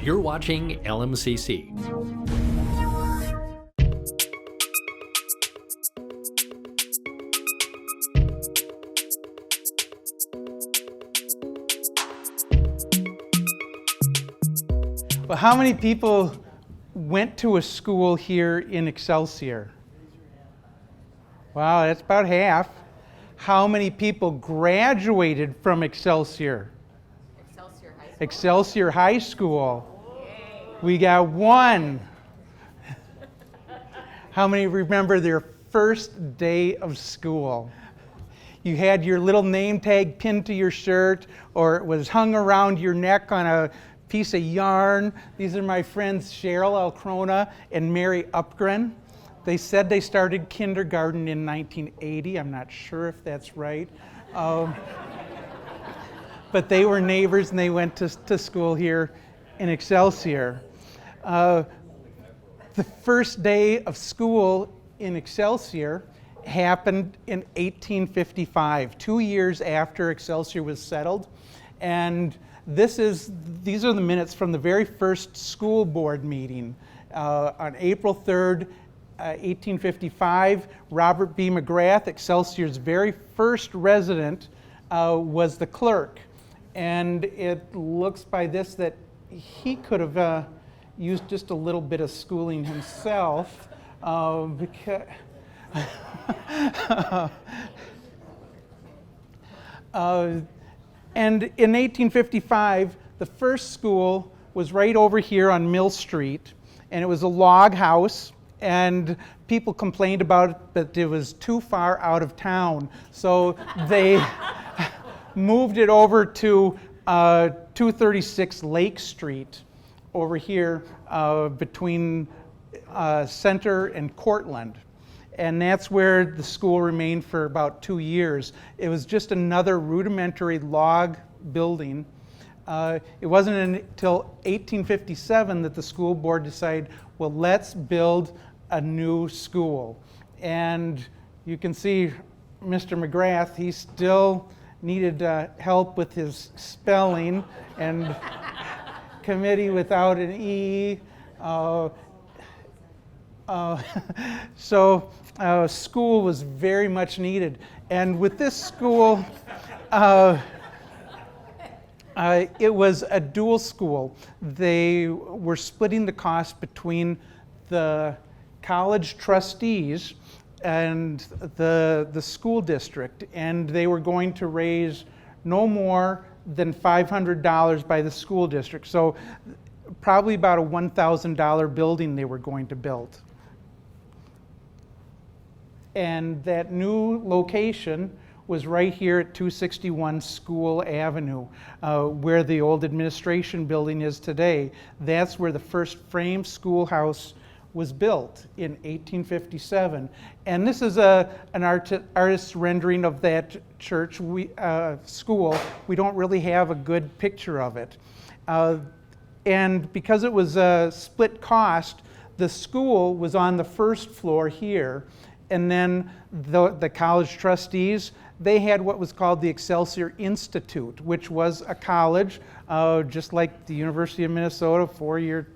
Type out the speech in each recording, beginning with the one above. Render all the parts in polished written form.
You're watching LMCC. Well, how many people went to a school here in Excelsior? Wow, that's about half. How many people graduated from Excelsior? Excelsior High School. We got one. How many remember their first day of school? You had your little name tag pinned to your shirt, or it was hung around your neck on a piece of yarn. These are my friends Cheryl Alcrona and Mary Upgren. They said they started kindergarten in 1980. I'm not sure if that's right. But they were neighbors and they went to school here in Excelsior. The first day of school in Excelsior happened in 1855, 2 years after Excelsior was settled. And these are the minutes from the very first school board meeting. On April 3rd, 1855, Robert B. McGrath, Excelsior's very first resident, was the clerk. And it looks by this that he could have used just a little bit of schooling himself. And in 1855, the first school was right over here on Mill Street, and it was a log house, and people complained about it, but it was too far out of town, so they moved it over to 236 Lake Street over here between Center and Cortland. And that's where the school remained for about 2 years. It was just another rudimentary log building. It wasn't until 1857 that the school board decided, well, let's build a new school. And you can see Mr. McGrath, he still needed help with his spelling and committee without an E. So school was very much needed. And with this school, it was a dual school. They were splitting the cost between the college trustees and the school district, and they were going to raise no more than $500 by the school district. So probably about a $1,000 building they were going to build. And that new location was right here at 261 School Avenue, where the old administration building is today. That's where the first frame schoolhouse was built in 1857. And this is an artist's rendering of that church school. We don't really have a good picture of it. And because it was a split cost, the school was on the first floor here, and then the college trustees, they had what was called the Excelsior Institute, which was a college, just like the University of Minnesota, four-year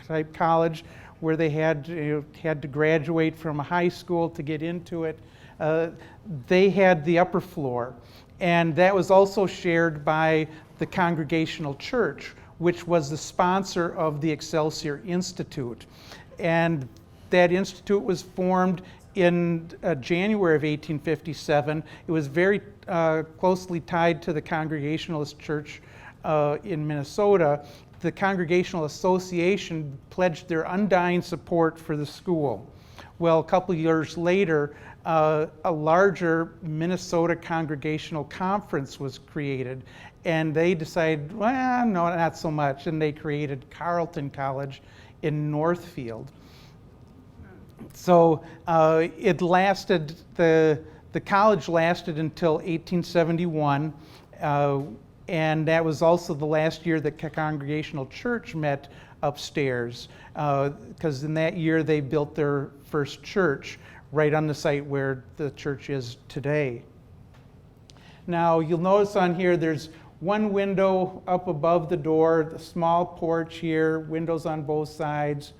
type college, where they had to graduate from a high school to get into it. They had the upper floor, and that was also shared by the Congregational Church, which was the sponsor of the Excelsior Institute. And that institute was formed in January of 1857. It was very closely tied to the Congregationalist Church in Minnesota. The Congregational Association pledged their undying support for the school. Well, a couple years later, a larger Minnesota Congregational Conference was created, and they decided, well, no, not so much, and they created Carleton College in Northfield. So it lasted, the college lasted until 1871, and that was also the last year that Congregational Church met upstairs, because in that year they built their first church right on the site where the church is today. Now you'll notice on here there's one window up above the door, the small porch here, windows on both sides.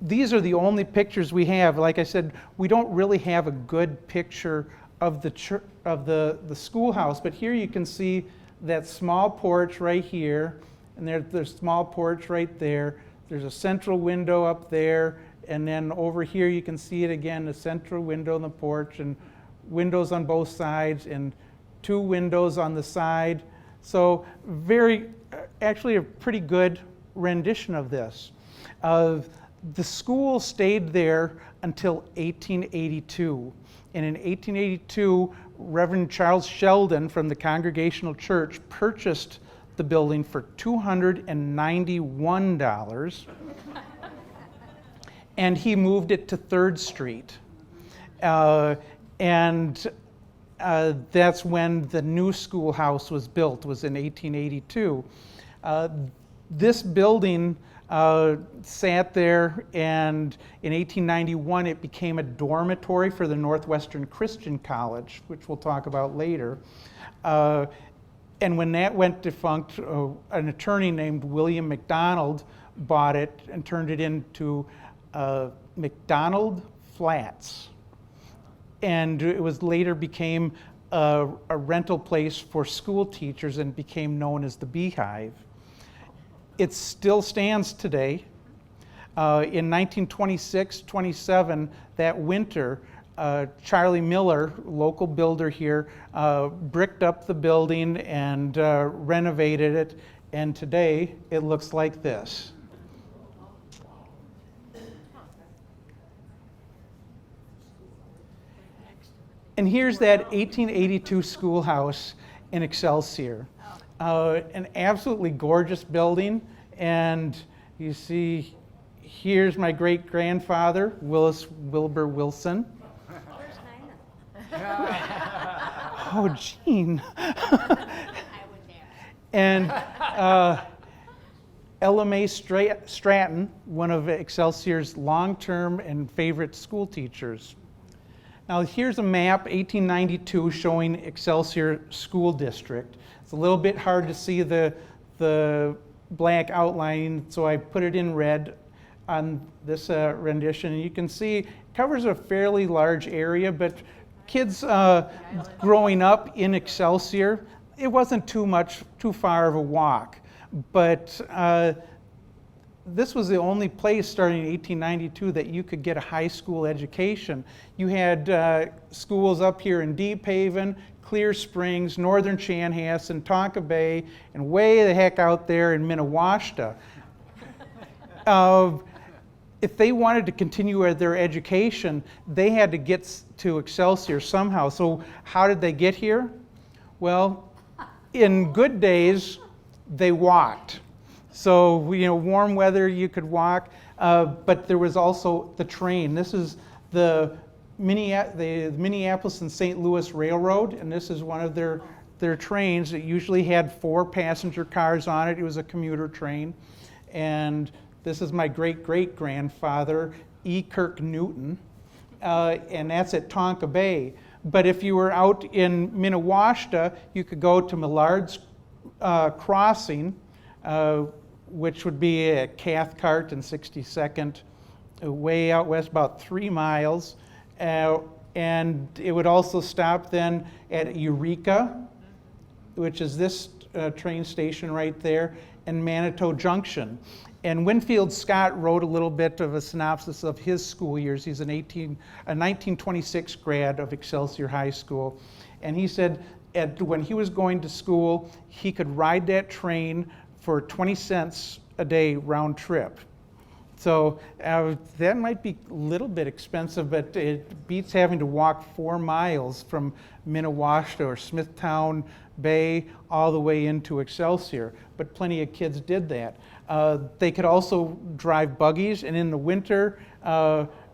These are the only pictures we have. Like I said, we don't really have a good picture of the schoolhouse, but here you can see that small porch right here, and there's a small porch right there. There's a central window up there, and then over here you can see it again, the central window on the porch, and windows on both sides, and two windows on the side. So actually a pretty good rendition of this. The school stayed there until 1882. And in 1882, Reverend Charles Sheldon from the Congregational Church purchased the building for $291. And he moved it to 3rd Street. That's when the new schoolhouse was built, was in 1882. This building sat there, and in 1891 it became a dormitory for the Northwestern Christian College, which we'll talk about later. And when that went defunct, an attorney named William McDonald bought it and turned it into McDonald Flats. And it was later became a rental place for school teachers and became known as the Beehive. It still stands today. In 1926-27, that winter, Charlie Miller, local builder here, bricked up the building and renovated it, and today it looks like this. And here's that 1882 schoolhouse in Excelsior. An absolutely gorgeous building, and you see here's my great-grandfather, Wilbur Wilson. Where's Nina? Oh, Gene. I would dare. And Ella Mae Stratton, one of Excelsior's long-term and favorite school teachers. Now here's a map, 1892, showing Excelsior School District. It's a little bit hard to see the black outline, so I put it in red on this rendition. And you can see it covers a fairly large area, but kids growing up in Excelsior, it wasn't too far of a walk. But this was the only place starting in 1892 that you could get a high school education. You had schools up here in Deep Haven, Clear Springs, Northern Chanhassen, Tonka Bay, and way the heck out there in Minnewaska. If they wanted to continue their education, they had to get to Excelsior somehow. So how did they get here? Well, in good days, they walked. So, warm weather, you could walk, but there was also the train. This is the Minneapolis and St. Louis Railroad, and this is one of their trains. It usually had 4 passenger cars on it. It was a commuter train. And this is my great-great-grandfather, E. Kirk Newton, and that's at Tonka Bay. But if you were out in Minnewaska, you could go to Millard's Crossing, which would be at Cathcart and 62nd, way out west, about 3 miles. And it would also stop then at Eureka, which is this train station right there, and Manitou Junction. And Winfield Scott wrote a little bit of a synopsis of his school years. He's a 1926 grad of Excelsior High School. And he said when he was going to school, he could ride that train for 20 cents a day round trip. So that might be a little bit expensive, but it beats having to walk 4 miles from Minnewaska or Smithtown Bay all the way into Excelsior. But plenty of kids did that. They could also drive buggies, and in the winter,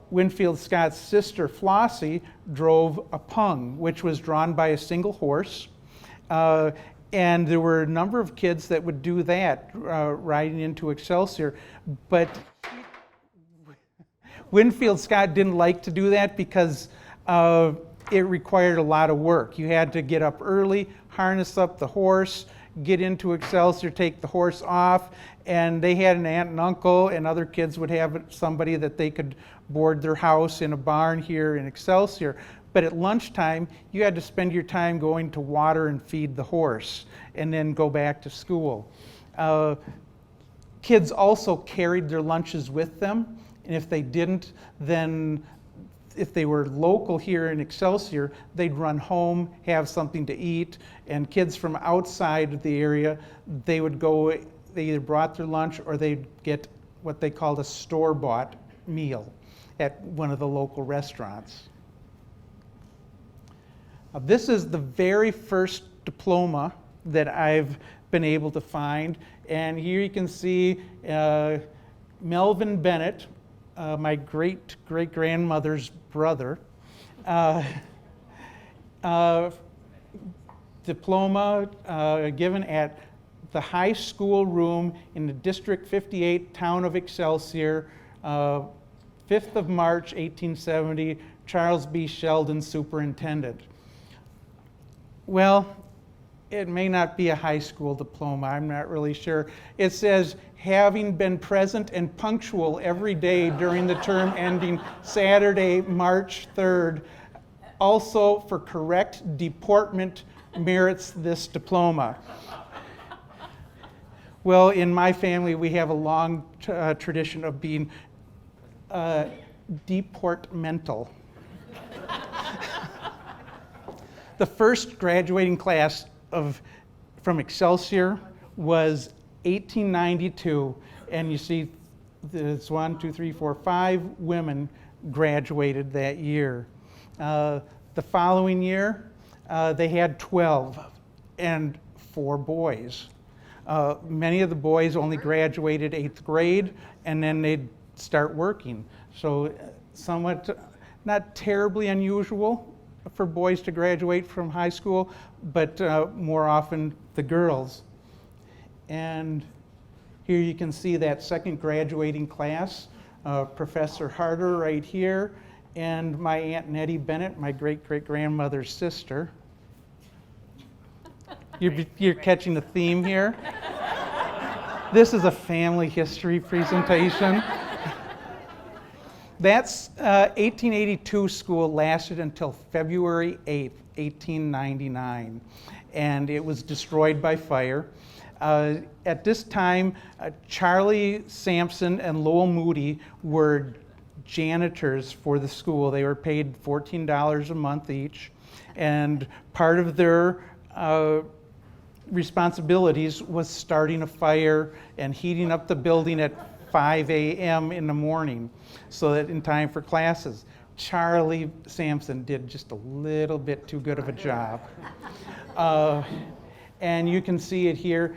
Winfield Scott's sister Flossie drove a pung, which was drawn by a single horse. And there were a number of kids that would do that, riding into Excelsior. But Winfield Scott didn't like to do that because it required a lot of work. You had to get up early, harness up the horse, get into Excelsior, take the horse off, and they had an aunt and uncle, and other kids would have somebody that they could board their house in a barn here in Excelsior. But at lunchtime, you had to spend your time going to water and feed the horse, and then go back to school. Kids also carried their lunches with them, and if they didn't, then if they were local here in Excelsior, they'd run home, have something to eat, and kids from outside the area, they would go, they either brought their lunch or they'd get what they called a store-bought meal at one of the local restaurants. This is the very first diploma that I've been able to find, and here you can see Melvin Bennett, my great-great-grandmother's brother, diploma given at the high school room in the District 58 town of Excelsior, 5th of March, 1870, Charles B. Sheldon, superintendent. Well, it may not be a high school diploma, I'm not really sure. It says, having been present and punctual every day during the term ending Saturday, March 3rd, also for correct deportment merits this diploma. Well, in my family, we have a long tradition of being deportmental. The first graduating class from Excelsior was 1892, and you see there's 1, 2, 3, 4, 5 women graduated that year. The following year, they had 12 and 4 boys. Many of the boys only graduated 8th grade, and then they'd start working. So somewhat not terribly unusual for boys to graduate from high school, but more often the girls. And here you can see that second graduating class, Professor Harder right here, and my Aunt Nettie Bennett, my great-great-grandmother's sister. You're catching the theme here. This is a family history presentation. That's 1882 school lasted until February 8th, 1899, and it was destroyed by fire. At this time, Charlie Sampson and Lowell Moody were janitors for the school. They were paid $14 a month each, and part of their responsibilities was starting a fire and heating up the building at 5 a.m. in the morning so that in time for classes. Charlie Sampson did just a little bit too good of a job. And you can see it here.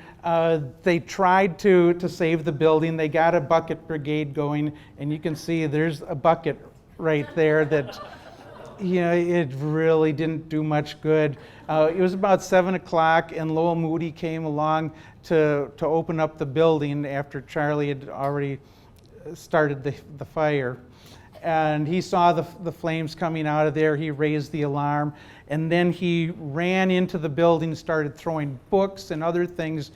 They tried to save the building. They got a bucket brigade going, and you can see there's a bucket right there that, you know, it really didn't do much good. It was about 7 o'clock, and Lowell Moody came along to open up the building after Charlie had already started the fire. And he saw the flames coming out of there. He raised the alarm, and then he ran into the building, started throwing books and other things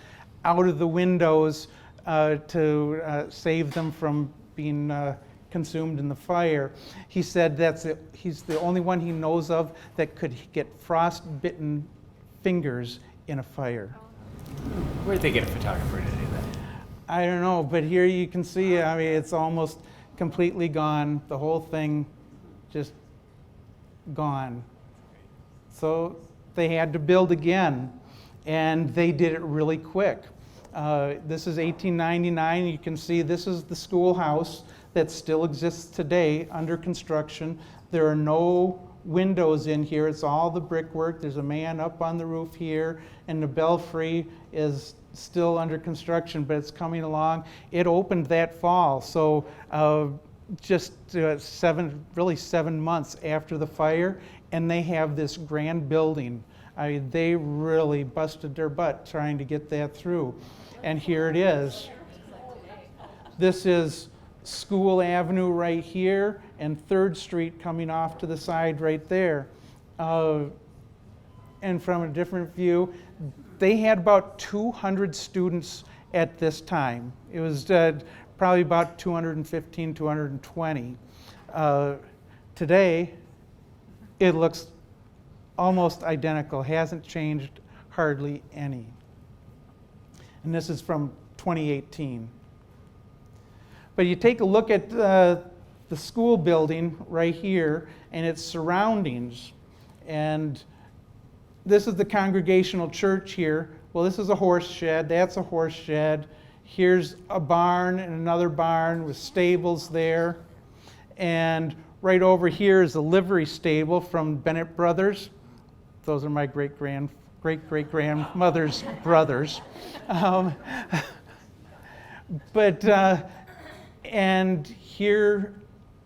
out of the windows to save them from being consumed in the fire. He said he's the only one he knows of that could get frost-bitten fingers in a fire. Where'd they get a photographer to do that? I don't know, but here you can see, I mean, it's almost completely gone. The whole thing just gone. So they had to build again, and they did it really quick. This is 1899. You can see this is the schoolhouse that still exists today under construction. There are no windows in here. It's all the brickwork. There's a man up on the roof here, and the belfry is still under construction, but it's coming along. It opened that fall, so just 7 months after the fire, and they have this grand building. I mean, they really busted their butt trying to get that through, and here it is. This is School Avenue right here, and 3rd Street coming off to the side right there. And from a different view, they had about 200 students at this time. It was probably about 215, 220. Today, it looks almost identical, hasn't changed hardly any. And this is from 2018. But you take a look at the school building right here and its surroundings, and this is the Congregational Church here. Well, this is a horse shed, that's a horse shed. Here's a barn and another barn with stables there. And right over here is a livery stable from Bennett Brothers. Those are my great-great-grandmother's brothers. And here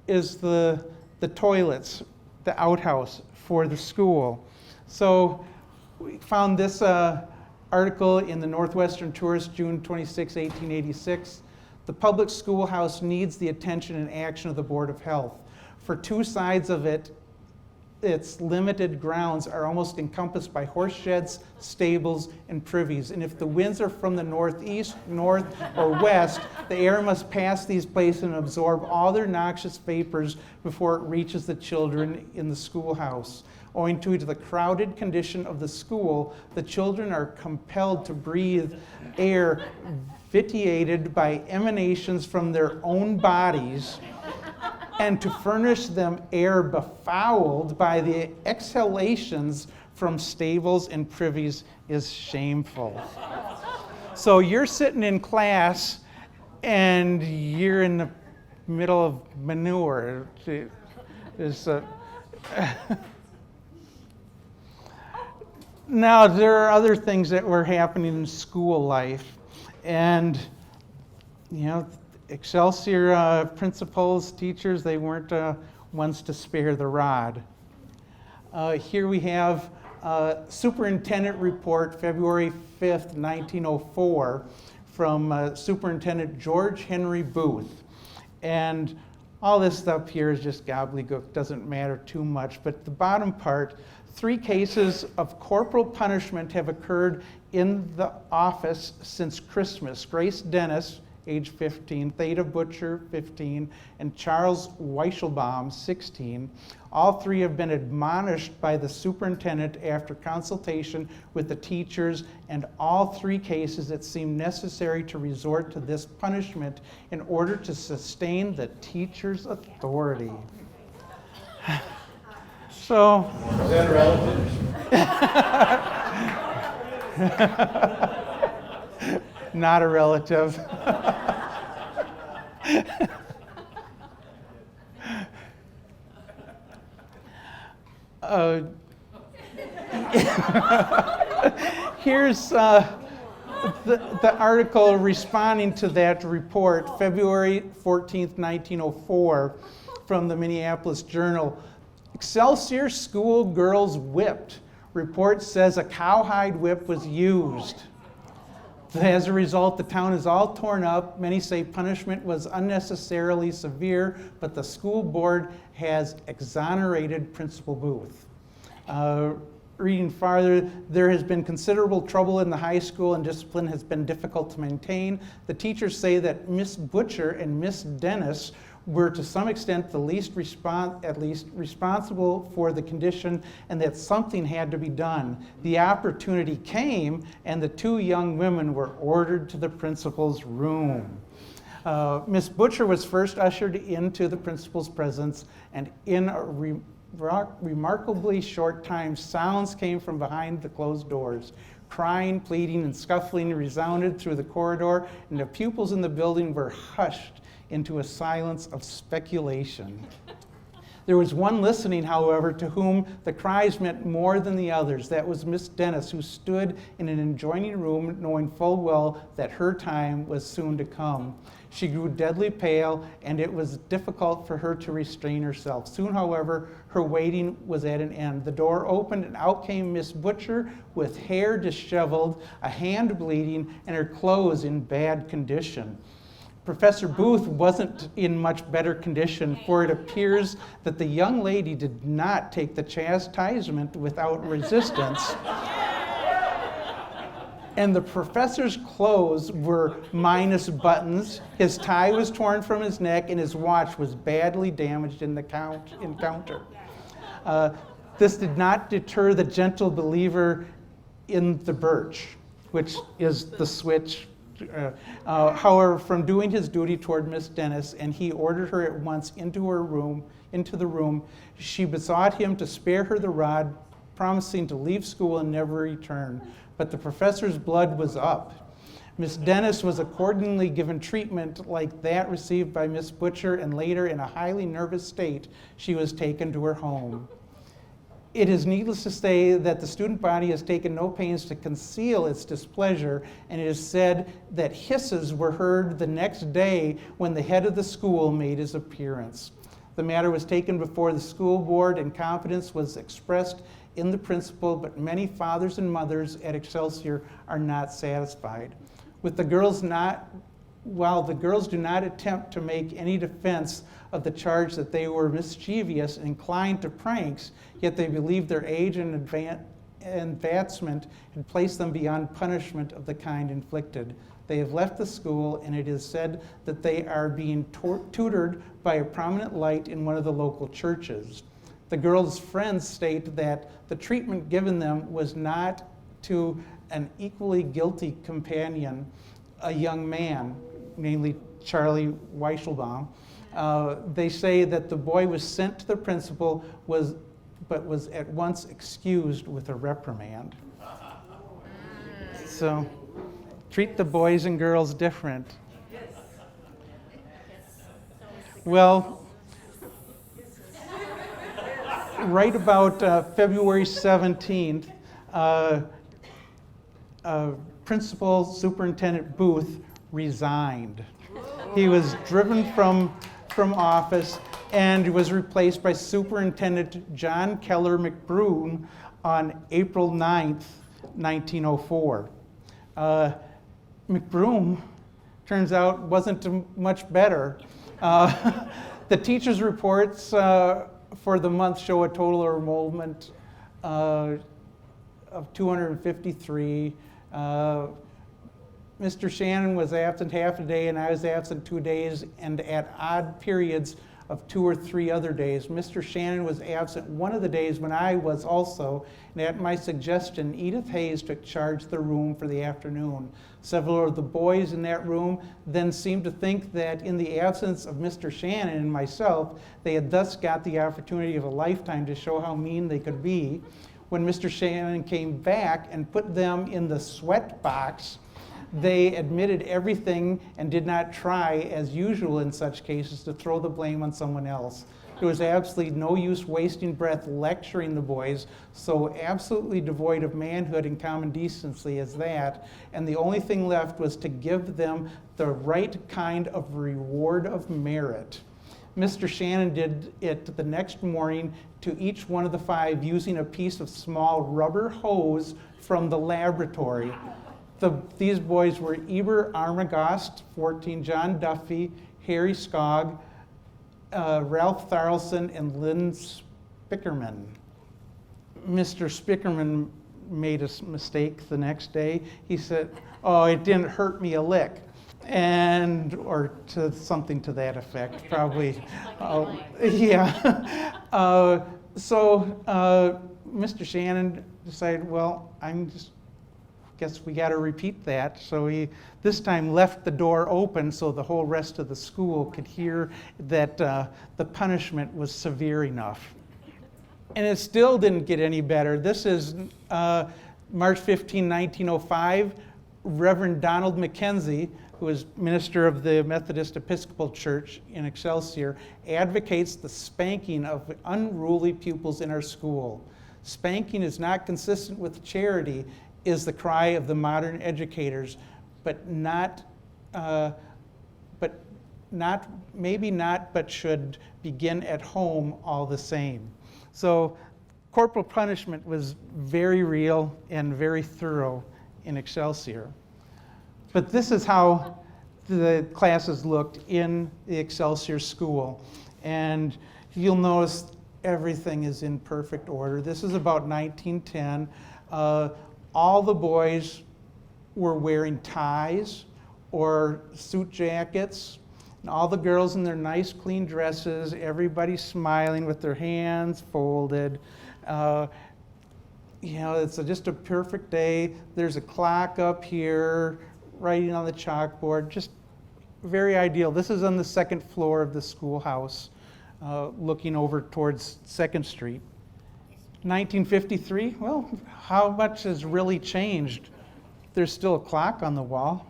is the toilets, the outhouse for the school. So we found this article in the Northwestern Tourist, June 26, 1886. The public schoolhouse needs the attention and action of the Board of Health. For two sides of it, its limited grounds are almost encompassed by horse sheds, stables, and privies. And if the winds are from the northeast, north, or west, the air must pass these places and absorb all their noxious vapors before it reaches the children in the schoolhouse. Owing to the crowded condition of the school, the children are compelled to breathe air vitiated by emanations from their own bodies, and to furnish them air befouled by the exhalations from stables and privies is shameful. So you're sitting in class and you're in the middle of manure. Now, there are other things that were happening in school life. And, you know, Excelsior principals, teachers, they weren't ones to spare the rod. Here we have Superintendent Report, February 5th, 1904, from Superintendent George Henry Booth. And all this stuff here is just gobbledygook, doesn't matter too much. But the bottom part, 3 cases of corporal punishment have occurred in the office since Christmas. Grace Dennis, age 15, Theda Butcher, 15, and Charles Weichelbaum, 16. All 3 have been admonished by the superintendent after consultation with the teachers, and all 3 cases it seemed necessary to resort to this punishment in order to sustain the teacher's authority. So, is that relative? Not a relative. Here's the article responding to that report, February 14th, 1904, from the Minneapolis Journal. Excelsior school girls whipped. Report says a cowhide whip was used. As a result, the town is all torn up. Many say punishment was unnecessarily severe, but the school board has exonerated Principal Booth. Reading farther, there has been considerable trouble in the high school and discipline has been difficult to maintain. The teachers say that Miss Butcher and Miss Dennis were to some extent the least responsible for the condition, and that something had to be done. The opportunity came, and the 2 young women were ordered to the principal's room. Miss Butcher was first ushered into the principal's presence, and in a remarkably short time, sounds came from behind the closed doors. Crying, pleading, and scuffling resounded through the corridor, and the pupils in the building were hushed into a silence of speculation. There was one listening, however, to whom the cries meant more than the others. That was Miss Dennis, who stood in an adjoining room, knowing full well that her time was soon to come. She grew deadly pale, and it was difficult for her to restrain herself. Soon, however, her waiting was at an end. The door opened, and out came Miss Butcher with hair disheveled, a hand bleeding, and her clothes in bad condition. Professor Booth wasn't in much better condition, for it appears that the young lady did not take the chastisement without resistance. And the professor's clothes were minus buttons, his tie was torn from his neck, and his watch was badly damaged in the encounter. This did not deter the gentle believer in the birch, which is the switch, however, from doing his duty toward Miss Dennis, and he ordered her at once into the room. She besought him to spare her the rod, promising to leave school and never return. But the professor's blood was up. Miss Dennis was accordingly given treatment like that received by Miss Butcher, and later, in a highly nervous state, she was taken to her home. It is needless to say that the student body has taken no pains to conceal its displeasure, and it is said that hisses were heard the next day when the head of the school made his appearance. The matter was taken before the school board, and confidence was expressed in the principal, but many fathers and mothers at Excelsior are not satisfied. While the girls do not attempt to make any defense of the charge that they were mischievous and inclined to pranks, yet they believe their age and advancement had placed them beyond punishment of the kind inflicted. They have left the school, and it is said that they are being tutored by a prominent light in one of the local churches. The girls' friends state that the treatment given them was not to an equally guilty companion, a young man, namely Charlie Weichelbaum. They say that the boy was sent to the principal, but was at once excused with a reprimand. So, treat the boys and girls different. Well, right about February 17th, Principal Superintendent Booth resigned. He was driven from office and was replaced by Superintendent John Keller McBroom on April 9th, 1904. McBroom, turns out, wasn't much better. The teachers' reports for the month show a total enrollment of 253. Mr. Shannon was absent half a day, and I was absent 2 days, and at odd periods of 2 or 3 other days. Mr. Shannon was absent one of the days when I was also, and at my suggestion, Edith Hayes took charge of the room for the afternoon. Several of the boys in that room then seemed to think that in the absence of Mr. Shannon and myself, they had thus got the opportunity of a lifetime to show how mean they could be. When Mr. Shannon came back and put them in the sweat box, they admitted everything and did not try, as usual in such cases, to throw the blame on someone else. There was absolutely no use wasting breath lecturing the boys, so absolutely devoid of manhood and common decency as that, and the only thing left was to give them the right kind of reward of merit. Mr. Shannon did it the next morning to each one of the 5 using a piece of small rubber hose from the laboratory. These boys were Eber Armagost, 14, John Duffy, Harry Skog, Ralph Tharlson, and Lynn Spickerman. Mr. Spickerman made a mistake the next day. He said, "Oh, it didn't hurt me a lick." Or to something to that effect, probably. Yeah. So Mr. Shannon decided, well, guess we got to repeat that. So he this time left the door open so the whole rest of the school could hear that the punishment was severe enough. And it still didn't get any better. This is March 15, 1905. Reverend Donald McKenzie, who is minister of the Methodist Episcopal Church in Excelsior, advocates the spanking of unruly pupils in our school. Spanking is not consistent with charity, is the cry of the modern educators, but should begin at home all the same. So corporal punishment was very real and very thorough in Excelsior. But this is how the classes looked in the Excelsior School. And you'll notice everything is in perfect order. This is about 1910. All the boys were wearing ties or suit jackets, and all the girls in their nice clean dresses, everybody smiling with their hands folded. It's just a perfect day. There's a clock up here, writing on the chalkboard, just very ideal. This is on the second floor of the schoolhouse, looking over towards 2nd Street. 1953, well, how much has really changed? There's still a clock on the wall.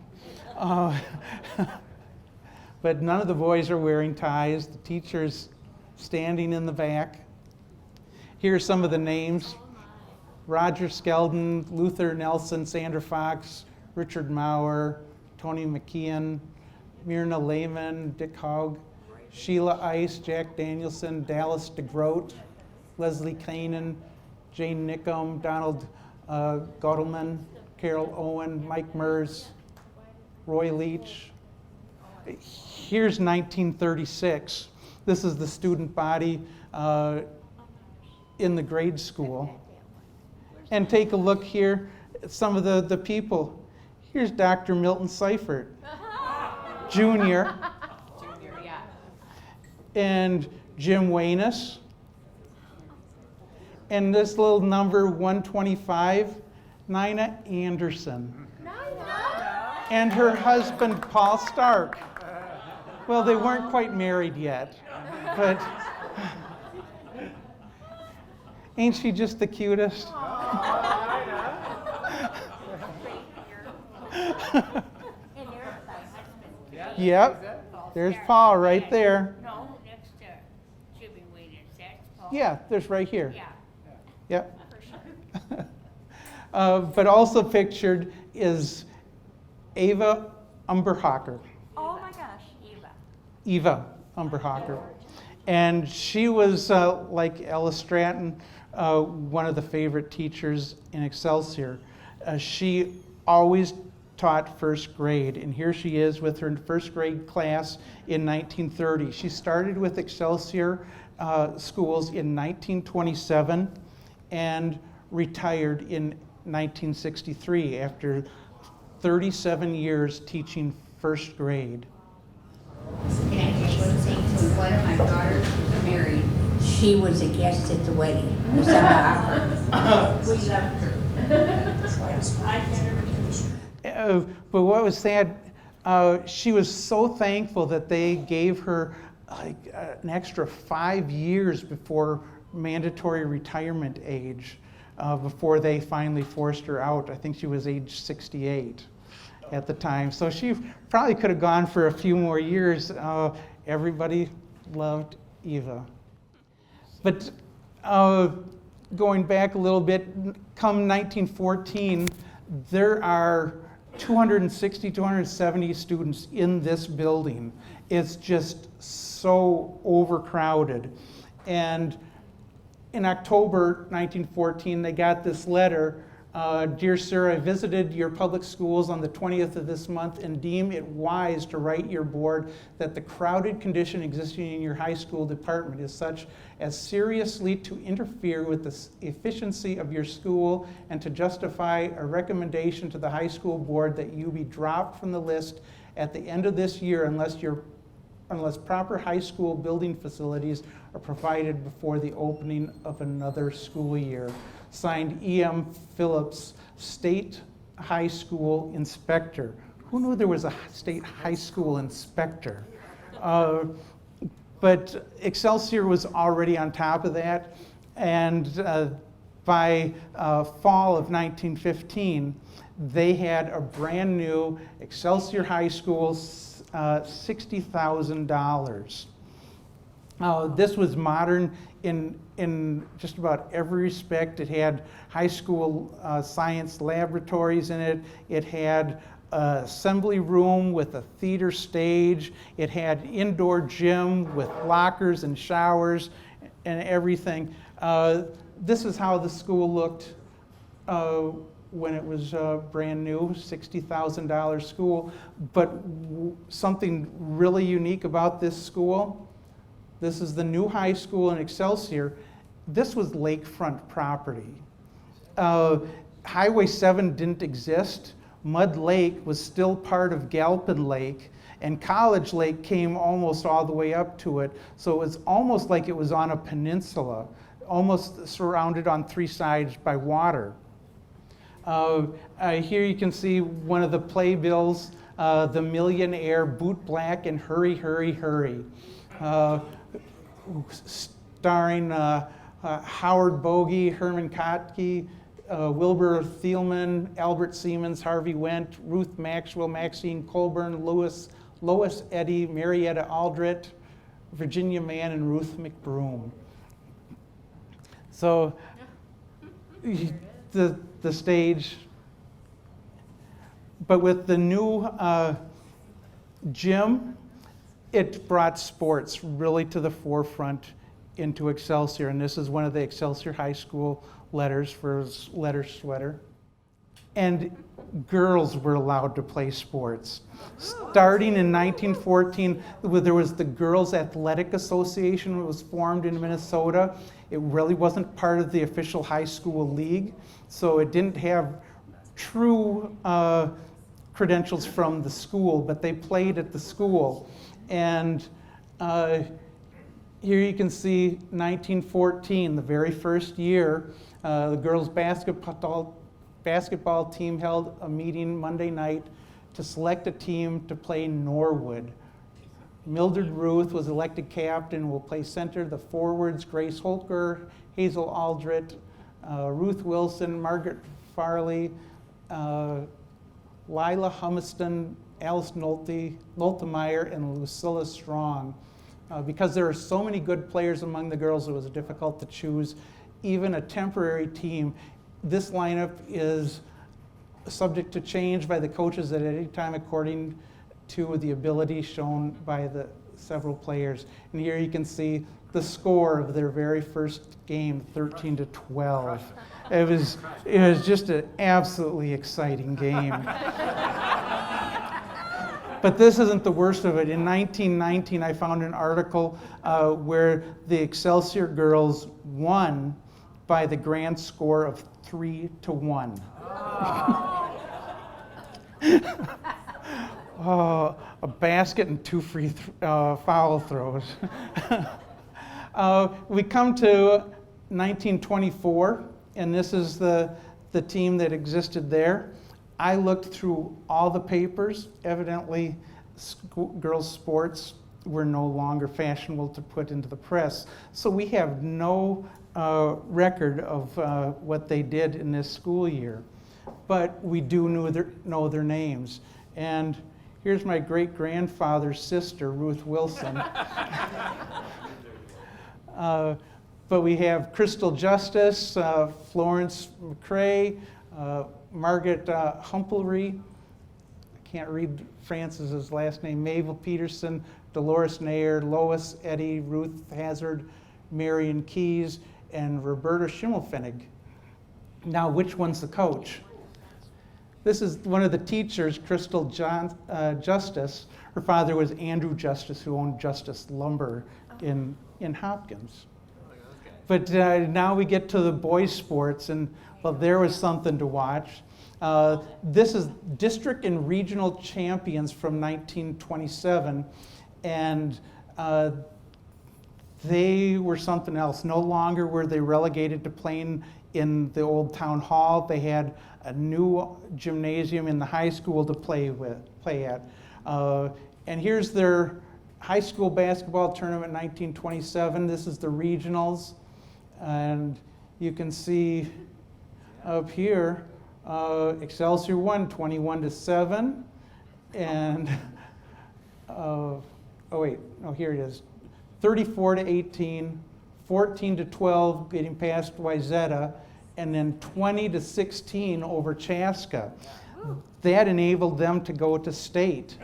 But none of the boys are wearing ties. The teacher's standing in the back. Here are some of the names. Roger Skeldon, Luther Nelson, Sandra Fox, Richard Maurer, Tony McKeon, Myrna Lehman, Dick Haug, Sheila Ice, Jack Danielson, Dallas DeGroat, Leslie Kanan, Jane Nickum, Donald Gottleman, Carol Owen, Mike Mers, Roy Leach. Here's 1936. This is the student body in the grade school. And take a look here at some of the people. Here's Dr. Milton Seifert, Jr. And Jim Wayness. And this little number 125, Nina Anderson. And her husband, Paul Stark. Well, they weren't quite married yet, but ain't she just the cutest? Yep, there's Paul right there. No, next to Jimmy Wayne, that's Paul. Yeah, there's right here. Yeah, Yep. for sure. But also pictured is Eva Umberhocker. Oh my gosh, Eva. Eva Umberhocker. And she was, like Ella Stratton, one of the favorite teachers in Excelsior. She always taught 1st grade, and here she is with her 1st grade class in 1930. She started with Excelsior schools in 1927 and retired in 1963 after 37 years teaching 1st grade. Can I just want to say, to one of my daughters married, she was a guest at the wedding. We loved her. But what was sad, she was so thankful that they gave her like an extra 5 years before mandatory retirement age, before they finally forced her out. I think she was age 68 at the time. So she probably could have gone for a few more years. Everybody loved Eva. But going back a little bit, come 1914, there are 260, 270 students in this building. It's just so overcrowded. And in October 1914, they got this letter. Dear sir, I visited your public schools on the 20th of this month and deem it wise to write your board that the crowded condition existing in your high school department is such as seriously to interfere with the efficiency of your school and to justify a recommendation to the high school board that you be dropped from the list at the end of this year unless proper high school building facilities are provided before the opening of another school year. Signed E.M. Phillips, State High School Inspector. Who knew there was a state high school inspector? But Excelsior was already on top of that, and by fall of 1915, they had a brand new Excelsior High School, $60,000. This was modern in just about every respect. It had high school science laboratories in it. It had an assembly room with a theater stage. It had indoor gym with lockers and showers and everything. This is how the school looked when it was brand new, $60,000 school. But something really unique about this school. This is the new high school in Excelsior. This was lakefront property. Highway 7 didn't exist. Mud Lake was still part of Galpin Lake, and College Lake came almost all the way up to it. So it was almost like it was on a peninsula, almost surrounded on 3 sides by water. Here you can see one of the playbills, The Millionaire, Boot Black, and Hurry, Hurry, Hurry, starring Howard Bogey, Herman Kotke, Wilbur Thielman, Albert Siemens, Harvey Wendt, Ruth Maxwell, Maxine Colburn, Lois Eddy, Marietta Aldrich, Virginia Mann, and Ruth McBroom. So the stage, but with the new gym, it brought sports really to the forefront into Excelsior, and this is one of the Excelsior High School letters for letter sweater. And girls were allowed to play sports. Starting in 1914, there was the Girls Athletic Association that was formed in Minnesota. It really wasn't part of the official high school league, so it didn't have true credentials from the school, but they played at the school. And here you can see 1914, the very first year, the girls' basketball team held a meeting Monday night to select a team to play Norwood. Mildred Ruth was elected captain and will play center. The forwards, Grace Holker, Hazel Aldrich, Ruth Wilson, Margaret Farley, Lila Humiston, Alice Noltemeyer, and Lucilla Strong. Because there are so many good players among the girls, it was difficult to choose even a temporary team. This lineup is subject to change by the coaches at any time according to the ability shown by the several players. And here you can see the score of their very first game, 13-12. It was just an absolutely exciting game. But this isn't the worst of it. In 1919, I found an article where the Excelsior girls won by the grand score of 3-1. Oh, a basket and 2 free foul throws. We come to 1924, and this is the team that existed there. I looked through all the papers. Evidently, girls' sports were no longer fashionable to put into the press. So we have no record of what they did in this school year. But we do know their names. And here's my great-grandfather's sister, Ruth Wilson. But we have Crystal Justice, Florence McCrae, Margaret Humpelry, I can't read Francis's last name, Mabel Peterson, Dolores Nair, Lois Eddy, Ruth Hazard, Marion Keys, and Roberta Schimmelfennig. Now, which one's the coach? This is one of the teachers, Crystal Justice. Her father was Andrew Justice, who owned Justice Lumber in Hopkins. But now we get to the boys' sports, and well, there was something to watch. This is district and regional champions from 1927, and they were something else. No longer were they relegated to playing in the old town hall. They had a new gymnasium in the high school to play at. And here's their high school basketball tournament in 1927. This is the regionals, and you can see up here, Excelsior won 21-7, and here it is, 34-18, 14-12, getting past Wayzata, and then 20-16 over Chaska. That enabled them to go to state.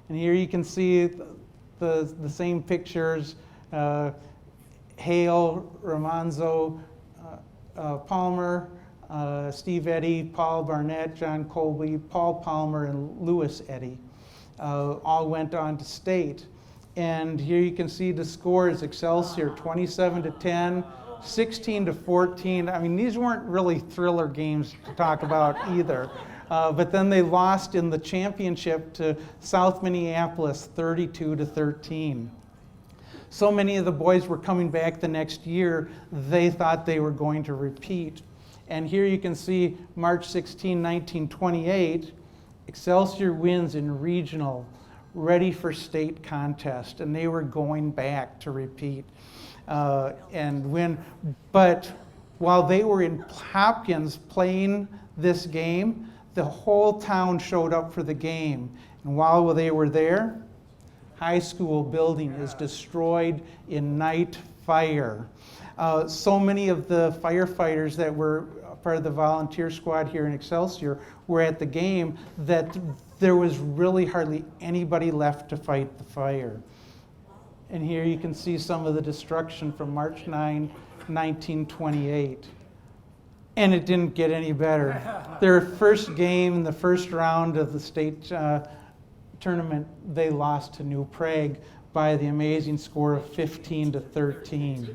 And here you can see the same pictures, Hale, Romanzo, Palmer, Steve Eddy, Paul Barnett, John Colby, Paul Palmer, and Lewis Eddy. all went on to state. And here you can see the scores: Excelsior 27-10, 16-14. I mean, these weren't really thriller games to talk about either. But then they lost in the championship to South Minneapolis 32-13. So many of the boys were coming back the next year, they thought they were going to repeat. And here you can see March 16, 1928, Excelsior wins in regional, ready for state contest, and they were going back to repeat and win. But while they were in Hopkins playing this game, the whole town showed up for the game. And while they were there, high school building is destroyed in night fire. So many of the firefighters that were part of the volunteer squad here in Excelsior were at the game that there was really hardly anybody left to fight the fire. And here you can see some of the destruction from March 9, 1928. And it didn't get any better. Their first game in the first round of the state tournament, they lost to New Prague by the amazing score of 15-13.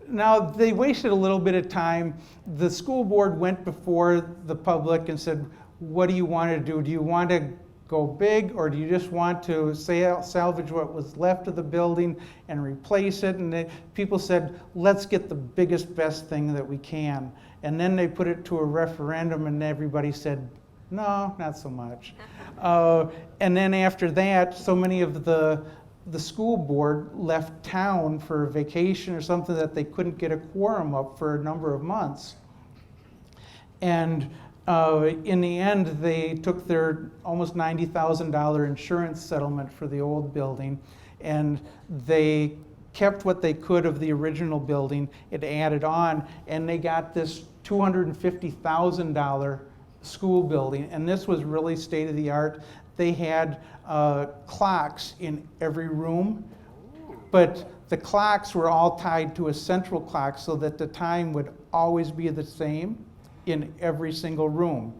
Now, they wasted a little bit of time. The school board went before the public and said, what do you want to do? Do you want to go big, or do you just want to salvage what was left of the building and replace it? And people said, let's get the biggest, best thing that we can. And then they put it to a referendum, and everybody said, no, not so much. And then after that, so many of the school board left town for a vacation or something that they couldn't get a quorum up for a number of months. And in the end, they took their almost $90,000 insurance settlement for the old building, and they kept what they could of the original building. It added on, and they got this $250,000 school building, and this was really state of the art. They had clocks in every room, but the clocks were all tied to a central clock so that the time would always be the same in every single room.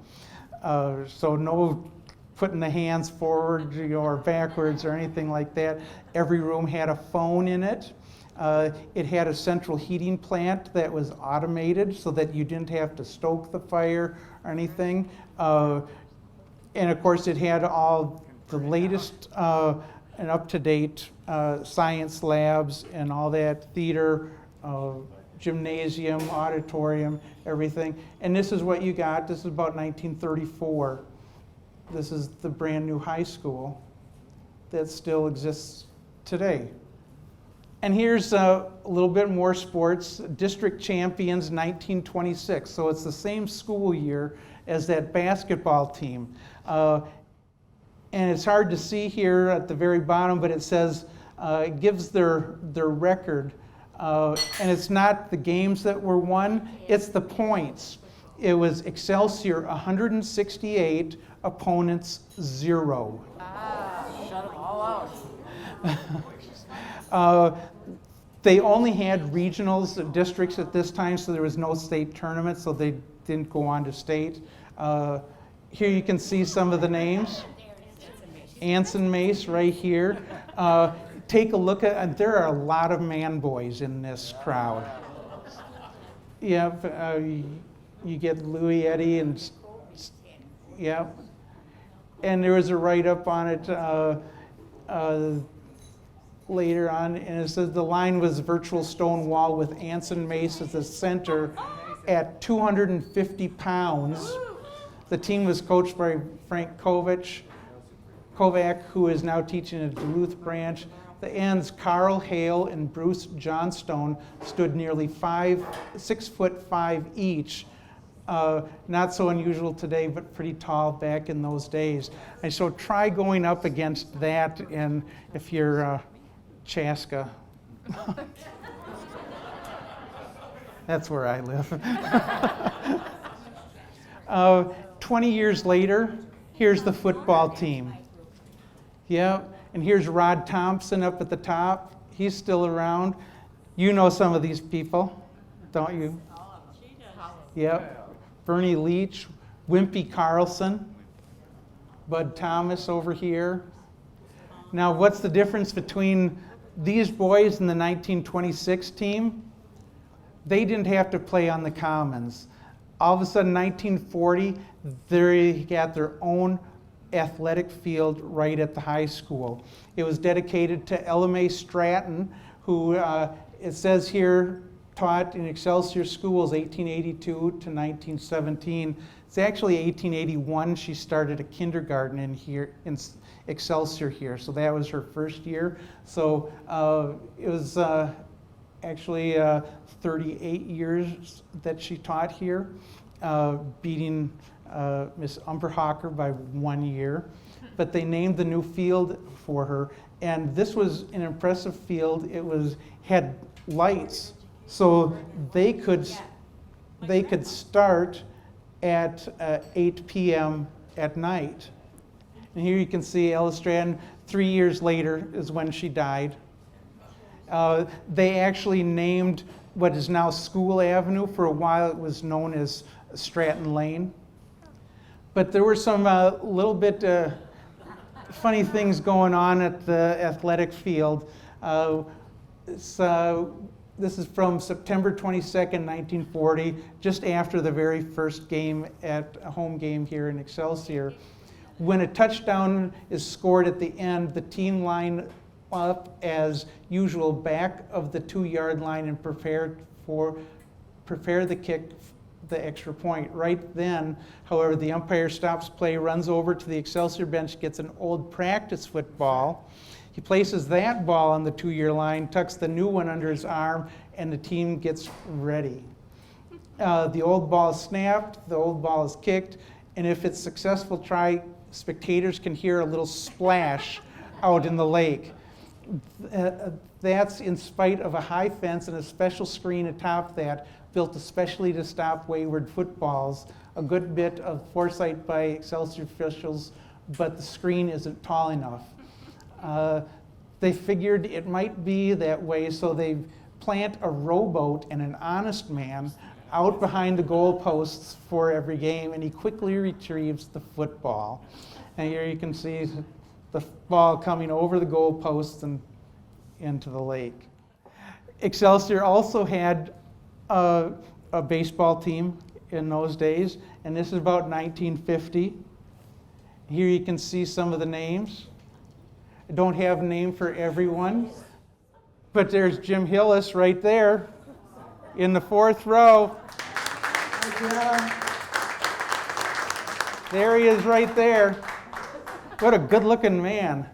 So no putting the hands forward or backwards or anything like that. Every room had a phone in it. It had a central heating plant that was automated so that you didn't have to stoke the fire or anything. And of course, it had all the latest and up-to-date science labs and all that, theater, gymnasium, auditorium, everything. And this is what you got. This is about 1934. This is the brand new high school that still exists today. And here's a little bit more sports. District champions 1926. So it's the same school year as that basketball team. And it's hard to see here at the very bottom, but it says, it gives their record. And it's not the games that were won, it's the points. It was Excelsior 168, opponents 0. Shut them all out. They only had regionals, districts at this time, so there was no state tournament, so they didn't go on to state. Here you can see some of the names. Anson Mace right here. Take a look at, and there are a lot of man boys in this crowd. Yeah, you get Louis Eddy and, yeah. And there was a write-up on it later on, and it says the line was virtual stone wall with Anson Mace as the center at 250 pounds. The team was coached by Frank Kovac, who is now teaching at Duluth branch. The ends, Carl Hale and Bruce Johnstone, stood nearly 6'5" each. Not so unusual today, but pretty tall back in those days. And so try going up against that, and if you're Chaska. That's where I live. 20 years later, here's the football team. Yeah, and here's Rod Thompson up at the top. He's still around. You know some of these people, don't you? Yep. Bernie Leach, Wimpy Carlson. Bud Thomas over here. Now, what's the difference between these boys and the 1926 team? They didn't have to play on the commons. All of a sudden, 1940, they got their own athletic field right at the high school. It was dedicated to LMA Stratton, who it says here taught in Excelsior schools 1882 to 1917. It's actually 1881 she started a kindergarten in here in Excelsior here, so that was her first year. So it was actually 38 years that she taught here, beating Miss Umberhocker by 1 year. But they named the new field for her, and this was an impressive field. It had lights, so they could start at 8 p.m. at night. And here you can see Ella Stratton. 3 years later is when she died. They actually named what is now School Avenue. For a while it was known as Stratton Lane. But there were some little bit funny things going on at the athletic field. This is from September 22nd, 1940, just after the very first game at a home game here in Excelsior. When a touchdown is scored at the end, the team line up as usual back of the 2-yard line and prepare the kick, the extra point. Right then, however, the umpire stops play, runs over to the Excelsior bench, gets an old practice football. He places that ball on the 2-yard line, tucks the new one under his arm, and the team gets ready. The old ball is snapped, the old ball is kicked, and if it's successful try, spectators can hear a little splash out in the lake. That's in spite of a high fence and a special screen atop that, built especially to stop wayward footballs. A good bit of foresight by Excelsior officials, but the screen isn't tall enough. They figured it might be that way, so they plant a rowboat and an honest man out behind the goalposts for every game, and he quickly retrieves the football. And here you can see the ball coming over the goalposts and into the lake. Excelsior also had a baseball team in those days, and this is about 1950. Here you can see some of the names. I don't have a name for everyone, but there's Jim Hillis right there in the 4th row. There he is right there. What a good-looking man.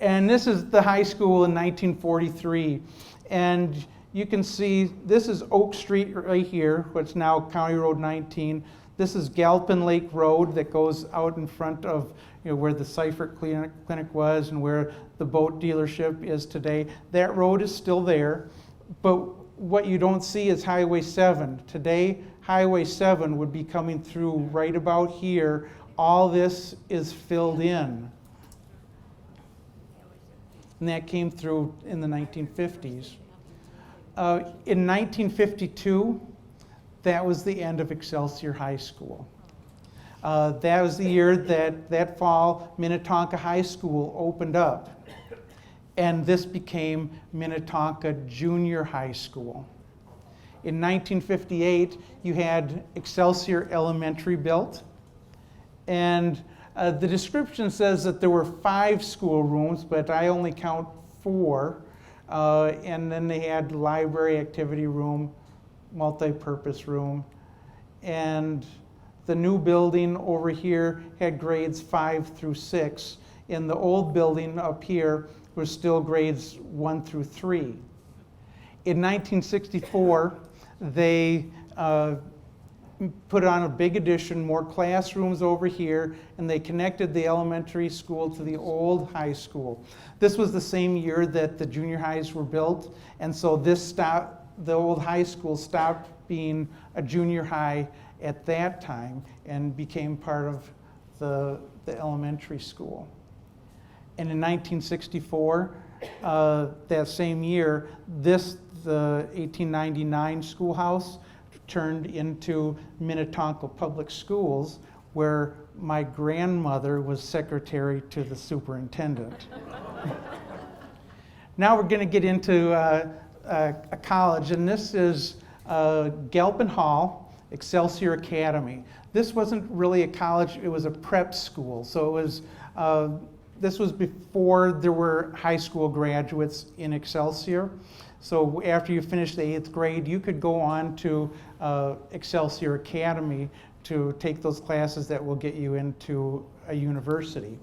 And this is the high school in 1943. And you can see this is Oak Street right here, what's now County Road 19. This is Galpin Lake Road that goes out in front of where the Seifert Clinic was and where the boat dealership is today. That road is still there, but what you don't see is Highway 7. Today, Highway 7 would be coming through right about here. All this is filled in. And that came through in the 1950s. In 1952, that was the end of Excelsior High School. That was the year that fall Minnetonka High School opened up. And this became Minnetonka Junior High School. In 1958, you had Excelsior Elementary built. And the description says that there were 5 schoolrooms, but I only count 4. And then they had library, activity room, multi-purpose room. And the new building over here had grades 5 through 6. In the old building up here was still grades 1 through 3. In 1964, they put on a big addition, more classrooms over here, and they connected the elementary school to the old high school. This was the same year that the junior highs were built, and so the old high school stopped being a junior high at that time and became part of the elementary school. And in 1964, that same year, the 1899 schoolhouse turned into Minnetonka Public Schools, where my grandmother was secretary to the superintendent. Now we're going to get into a college, and this is Galpin Hall, Excelsior Academy. This wasn't really a college, it was a prep school. So it was, this was before there were high school graduates in Excelsior. So after you finished the 8th grade, you could go on to Excelsior Academy to take those classes that will get you into a university.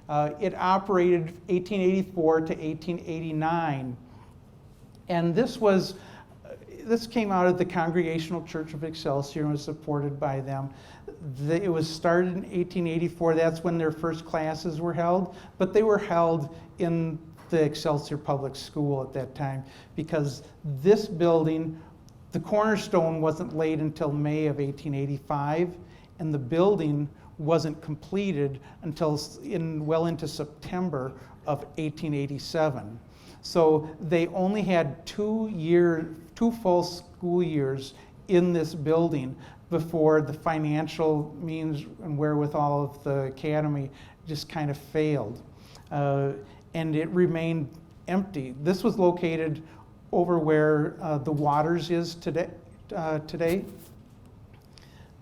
It operated 1884 to 1889. And this came out of the Congregational Church of Excelsior and was supported by them. It was started in 1884. That's when their first classes were held, but they were held in the Excelsior Public School at that time, because this building, the cornerstone wasn't laid until May of 1885, and the building wasn't completed until well into September of 1887. So they only had 2 full school years in this building before the financial means and wherewithal of the academy just kind of failed. And it remained empty. This was located over where the Waters is today.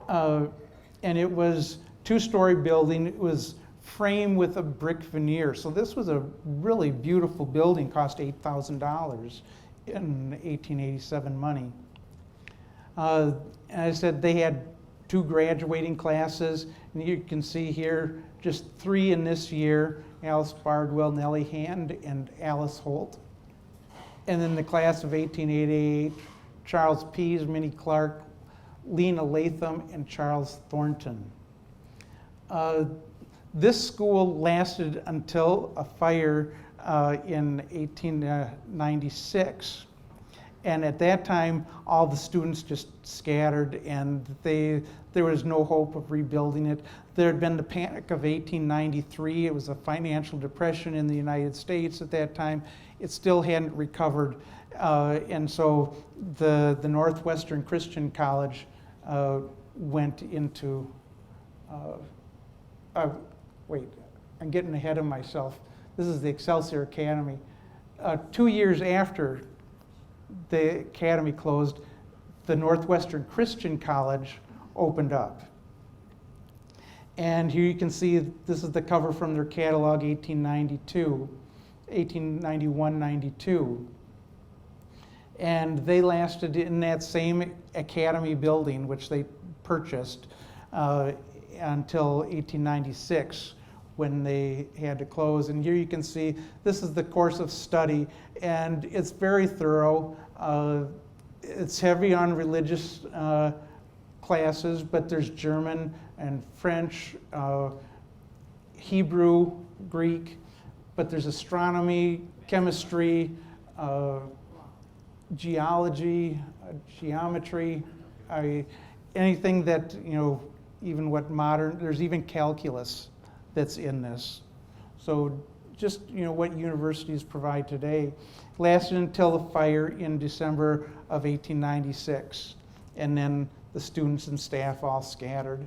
And it was 2-story building. It was framed with a brick veneer. So this was a really beautiful building, cost $8,000 in 1887 money. And I said they had 2 graduating classes, and you can see here just 3 in this year: Alice Bardwell, Nellie Hand, and Alice Holt. And then the class of 1888, Charles Pease, Minnie Clark, Lena Latham, and Charles Thornton. This school lasted until a fire in 1896. And at that time, all the students just scattered, and there was no hope of rebuilding it. There had been the Panic of 1893. It was a financial depression in the United States at that time. It still hadn't recovered. And so the Northwestern Christian College went into, wait, I'm getting ahead of myself. This is the Excelsior Academy. 2 years after the academy closed, the Northwestern Christian College opened up. And here you can see, this is the cover from their catalog, 1891-92. And they lasted in that same academy building, which they purchased, until 1896, when they had to close. And here you can see, this is the course of study, and it's very thorough. It's heavy on religious classes, but there's German and French, Hebrew, Greek, but there's astronomy, chemistry, geology, geometry, anything that, even what modern, there's even calculus that's in this. So just, what universities provide today. Lasted until the fire in December of 1896, and then the students and staff all scattered.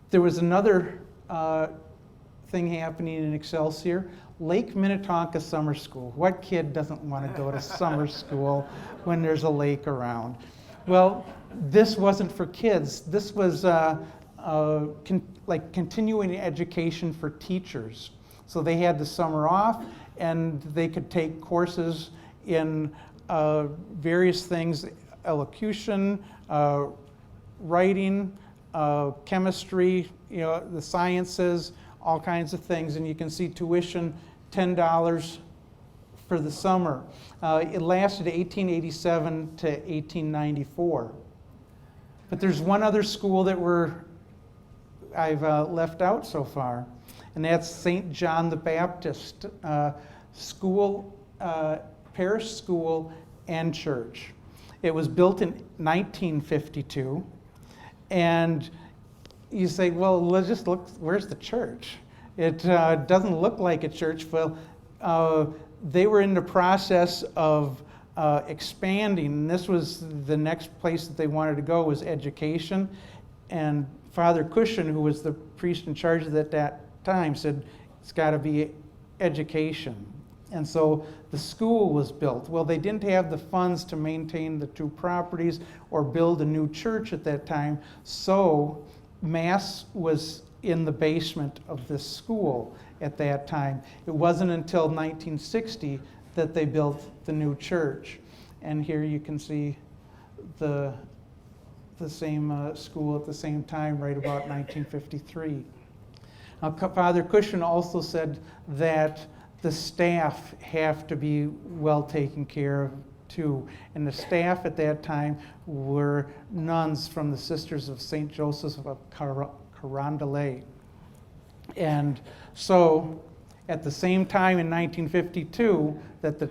There was another thing happening in Excelsior, Lake Minnetonka Summer School. What kid doesn't want to go to summer school when there's a lake around? Well, this wasn't for kids. This was like continuing education for teachers. So they had the summer off, and they could take courses in various things: elocution, writing, chemistry, the sciences, all kinds of things. And you can see tuition, $10 for the summer. It lasted 1887 to 1894. But there's one other school that I've left out so far, and that's St. John the Baptist School, Parish School and Church. It was built in 1952, and you say, well, let's just look, where's the church? It doesn't look like a church. Well, they were in the process of expanding. And this was the next place that they wanted to go, was education. And Father Cushion, who was the priest in charge at that time, said it's got to be education. And so the school was built. Well, they didn't have the funds to maintain the two properties or build a new church at that time, so Mass was in the basement of this school at that time. It wasn't until 1960 that they built the new church. And here you can see the same school at the same time, right about 1953. Now, Father Cushion also said that the staff have to be well taken care of too. And the staff at that time were nuns from the Sisters of St. Joseph of Carondelet. And so at the same time in 1952 that the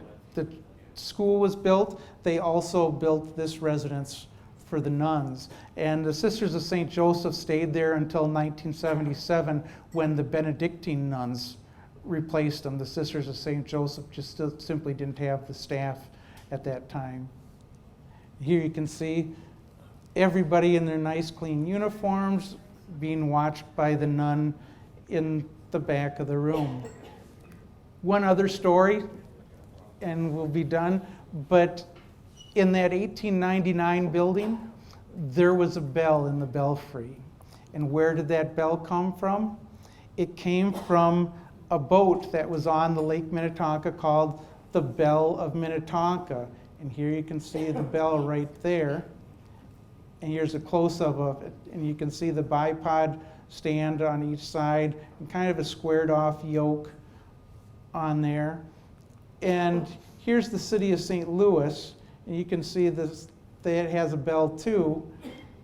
school was built, they also built this residence for the nuns. And the Sisters of St. Joseph stayed there until 1977 when the Benedictine nuns replaced them. The Sisters of St. Joseph just simply didn't have the staff at that time. Here you can see everybody in their nice clean uniforms being watched by the nun in the back of the room. One other story, and we'll be done, but in that 1899 building, there was a bell in the belfry. And where did that bell come from? It came from a boat that was on the Lake Minnetonka called the Bell of Minnetonka. And here you can see the bell right there. And here's a close-up of it. And you can see the bipod stand on each side and kind of a squared off yoke on there. And here's the city of St. Louis. And you can see this, that has a bell too.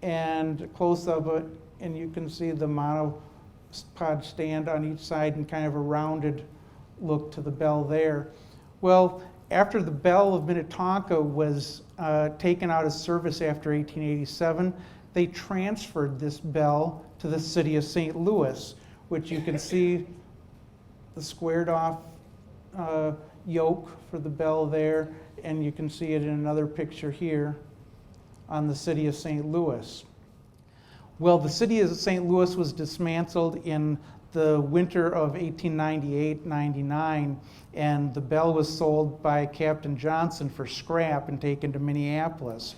And a close-up of it, and you can see the monopod stand on each side and kind of a rounded look to the bell there. Well, after the Bell of Minnetonka was taken out of service after 1887, they transferred this bell to the city of St. Louis, which you can see the squared off yoke for the bell there, and you can see it in another picture here on the city of St. Louis. Well, the city of St. Louis was dismantled in the winter of 1898-99, and the bell was sold by Captain Johnson for scrap and taken to Minneapolis.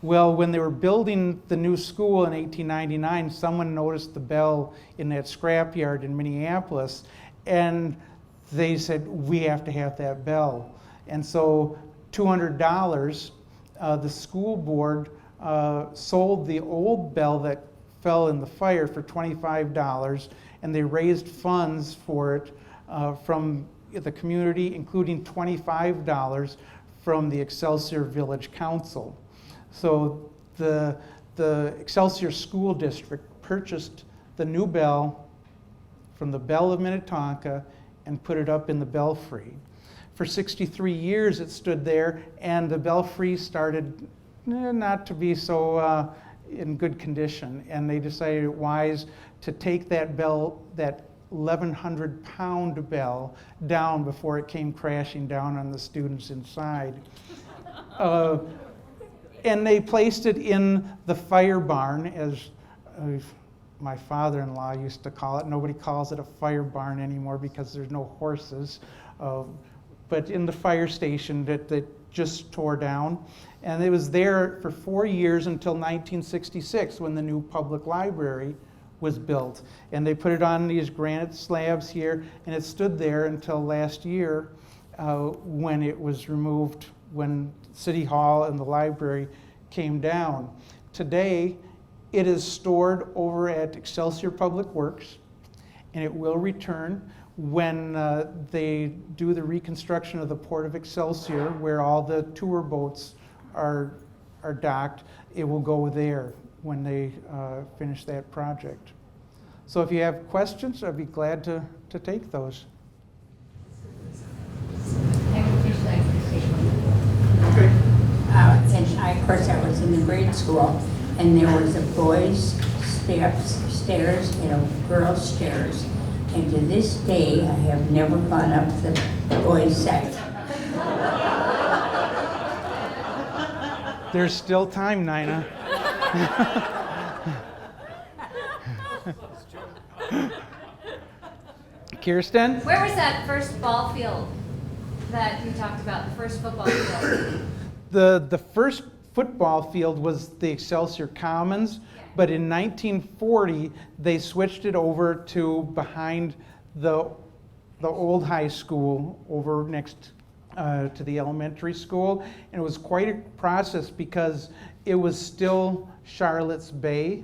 Well, when they were building the new school in 1899, someone noticed the bell in that scrapyard in Minneapolis, and they said, we have to have that bell. And so $200, the school board sold the old bell that fell in the fire for $25, and they raised funds for it from the community, including $25 from the Excelsior Village Council. So the Excelsior School District purchased the new bell from the Bell of Minnetonka and put it up in the belfry. For 63 years it stood there, and the belfry started not to be so in good condition, and they decided it wise to take that bell, that 1,100-pound bell, down before it came crashing down on the students inside. And they placed it in the fire barn, as my father-in-law used to call it. Nobody calls it a fire barn anymore because there's no horses. But in the fire station that just tore down. And it was there for 4 years until 1966 when the new public library was built. And they put it on these granite slabs here, and it stood there until last year when it was removed, when City Hall and the library came down. Today, it is stored over at Excelsior Public Works, and it will return when they do the reconstruction of the Port of Excelsior, where all the tour boats are docked. It will go there when they finish that project. So if you have questions, I'd be glad to take those. I would just like to say one. Okay. And of course, I was in the grade school, and there was a boys' stairs and a girls' stairs. And to this day, I have never gone up the boys' side. There's still time, Nina. Kirsten? Where was that first ball field that you talked about, the first football field? The first football field was the Excelsior Commons, but in 1940 they switched it over to behind the old high school over next to the elementary school, and it was quite a process because it was still Charlotte's Bay,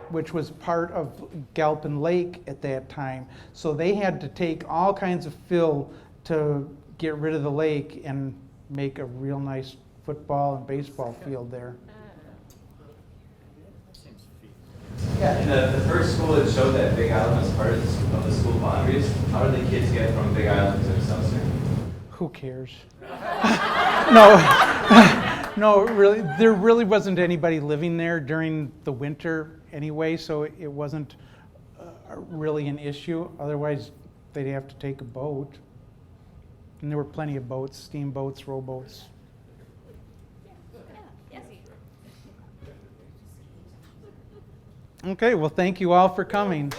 which was part of Galpin Lake at that time. So they had to take all kinds of fill to get rid of the lake and make a real nice football and baseball field there. In the first school, it showed that Big Island was part of the school boundaries. How did the kids get from Big Island to Excelsior? Who cares? No, no, really, there really wasn't anybody living there during the winter anyway, so it wasn't really an issue. Otherwise, they'd have to take a boat. And there were plenty of boats, steamboats, rowboats. Okay, well, thank you all for coming.